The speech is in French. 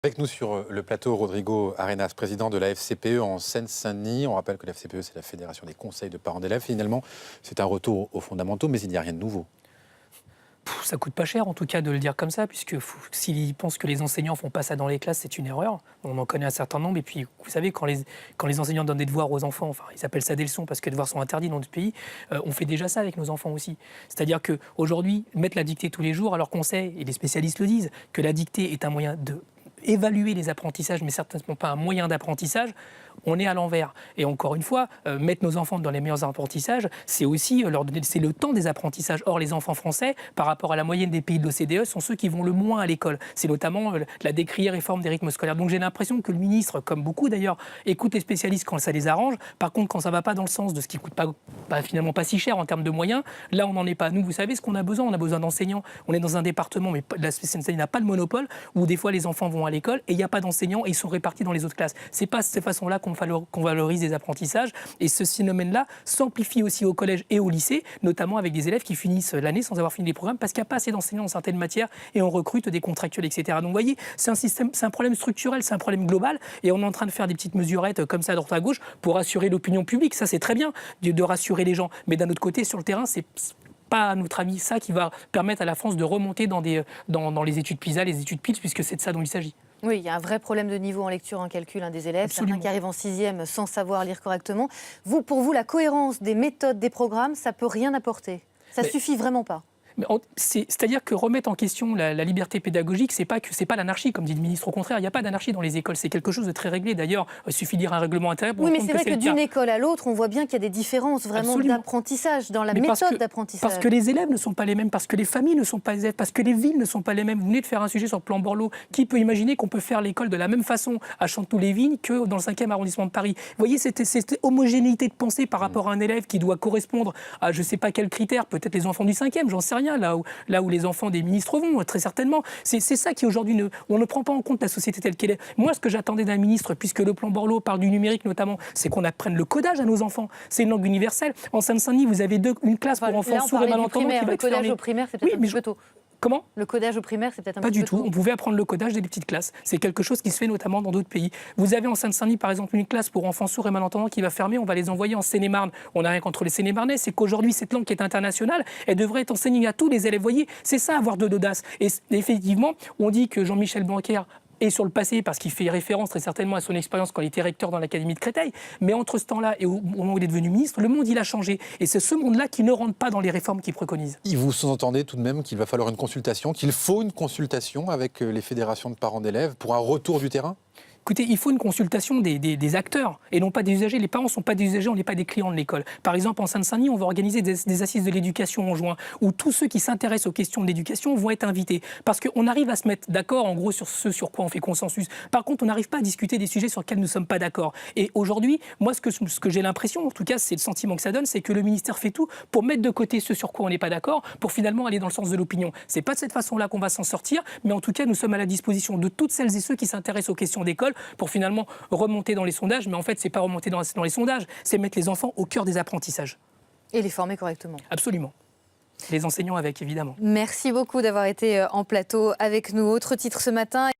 Avec nous sur le plateau, Rodrigo Arenas, président de la FCPE en Seine-Saint-Denis. On rappelle que la FCPE, c'est la Fédération des conseils de parents d'élèves. Finalement, c'est un retour aux fondamentaux, mais il n'y a rien de nouveau. Ça coûte pas cher, en tout cas, de le dire comme ça, puisque s'ils pensent que les enseignants font pas ça dans les classes, c'est une erreur. On en connaît un certain nombre. Et puis, vous savez, quand les enseignants donnent des devoirs aux enfants, enfin, ils appellent ça des leçons parce que les devoirs sont interdits dans notre pays, on fait déjà ça avec nos enfants aussi. C'est-à-dire qu'aujourd'hui, mettre la dictée tous les jours, alors qu'on sait, et les spécialistes le disent, que la dictée est un moyen de évaluer les apprentissages, mais certainement pas un moyen d'apprentissage, on est à l'envers. Et encore une fois, mettre nos enfants dans les meilleurs apprentissages, c'est aussi leur donner, c'est le temps des apprentissages. Or, les enfants français, par rapport à la moyenne des pays de l'OCDE, sont ceux qui vont le moins à l'école. C'est notamment la décriée réforme des rythmes scolaires. Donc j'ai l'impression que le ministre, comme beaucoup d'ailleurs, écoute les spécialistes quand ça les arrange. Par contre, quand ça ne va pas dans le sens de ce qui ne coûte finalement pas si cher en termes de moyens, là on n'en est pas. Nous, vous savez ce qu'on a besoin. On a besoin d'enseignants. On est dans un département, mais la Seine-Saint-Denis n'a pas le monopole, où des fois les enfants vont à l'école et il n'y a pas d'enseignants et ils sont répartis dans les autres classes. C'est pas de cette façon-là qu'on valorise les apprentissages. Et ce phénomène-là s'amplifie aussi au collège et au lycée, notamment avec des élèves qui finissent l'année sans avoir fini les programmes parce qu'il n'y a pas assez d'enseignants dans certaines matières et on recrute des contractuels, etc. Donc vous voyez, c'est un problème structurel, c'est un problème global et on est en train de faire des petites mesurettes comme ça à droite à gauche pour rassurer l'opinion publique. Ça, c'est très bien de rassurer les gens. Mais d'un autre côté, sur le terrain, c'est pas, à notre avis, ça qui va permettre à la France de remonter dans les études PISA, les études PILS, puisque c'est de ça dont il s'agit. Oui, il y a un vrai problème de niveau en lecture, en calcul des élèves. Absolument. Certains qui arrivent en 6e sans savoir lire correctement. Pour vous, la cohérence des méthodes, des programmes, ça ne peut rien apporter. Ça ne suffit vraiment pas. C'est-à-dire que remettre en question la liberté pédagogique, c'est pas l'anarchie, comme dit le ministre. Au contraire, il n'y a pas d'anarchie dans les écoles. C'est quelque chose de très réglé. D'ailleurs, il suffit de lire un règlement intérieur pour comprendre. Oui, mais c'est vrai que d'une école à l'autre, on voit bien qu'il y a des différences vraiment d'apprentissage, dans la méthode d'apprentissage. Parce que les élèves ne sont pas les mêmes, parce que les familles ne sont pas les mêmes, parce que les villes ne sont pas les mêmes. Vous venez de faire un sujet sur le plan Borloo. Qui peut imaginer qu'on peut faire l'école de la même façon à Chanteloup-les-Vignes que dans le 5e arrondissement de Paris? Vous voyez, cette homogénéité de pensée par rapport à un élève qui doit correspondre à je ne sais pas quels critères, peut-être les enfants du 5e, j'en sais rien, là où les enfants des ministres vont, très certainement. C'est ça qui aujourd'hui, on ne prend pas en compte la société telle qu'elle est. Moi, ce que j'attendais d'un ministre, puisque le plan Borloo parle du numérique notamment, c'est qu'on apprenne le codage à nos enfants. C'est une langue universelle. En Seine-Saint-Denis, vous avez une classe pour enfants sourds et malentendants qui va être fermée. Le codage au primaire, c'est peut-être un peu trop tôt. Comment ? Le codage au primaire, c'est peut-être un peu Pas du tout. On pouvait apprendre le codage dès les petites classes. C'est quelque chose qui se fait notamment dans d'autres pays. Vous avez en Seine-Saint-Denis, par exemple, une classe pour enfants sourds et malentendants qui va fermer. On va les envoyer en Seine-et-Marne. On n'a rien contre les Seine-et-Marnais. C'est qu'aujourd'hui, cette langue qui est internationale, elle devrait être enseignée à tous les élèves. Vous voyez, c'est ça, avoir de l'audace. Et effectivement, on dit que Jean-Michel Blanquer et sur le passé, parce qu'il fait référence très certainement à son expérience quand il était recteur dans l'Académie de Créteil. Mais entre ce temps-là et au moment où il est devenu ministre, le monde, il a changé. Et c'est ce monde-là qui ne rentre pas dans les réformes qu'il préconise. Vous sous-entendez tout de même qu'il va falloir une consultation, qu'il faut une consultation avec les fédérations de parents d'élèves pour un retour du terrain ? Écoutez, il faut une consultation des acteurs et non pas des usagers. Les parents ne sont pas des usagers, on n'est pas des clients de l'école. Par exemple, en Seine-Saint-Denis, on va organiser des assises de l'éducation en juin où tous ceux qui s'intéressent aux questions de l'éducation vont être invités. Parce qu'on arrive à se mettre d'accord, en gros, sur ce sur quoi on fait consensus. Par contre, on n'arrive pas à discuter des sujets sur lesquels nous ne sommes pas d'accord. Et aujourd'hui, moi, ce que j'ai l'impression, en tout cas, c'est le sentiment que ça donne, c'est que le ministère fait tout pour mettre de côté ce sur quoi on n'est pas d'accord, pour finalement aller dans le sens de l'opinion. C'est pas de cette façon-là qu'on va s'en sortir, mais en tout cas, nous sommes à la disposition de toutes celles et ceux qui s'intéressent aux questions d'école pour finalement remonter dans les sondages. Mais en fait, c'est pas remonter dans les sondages, c'est mettre les enfants au cœur des apprentissages. Et les former correctement. Absolument. Les enseignants avec, évidemment. Merci beaucoup d'avoir été en plateau avec nous. Autre titre ce matin.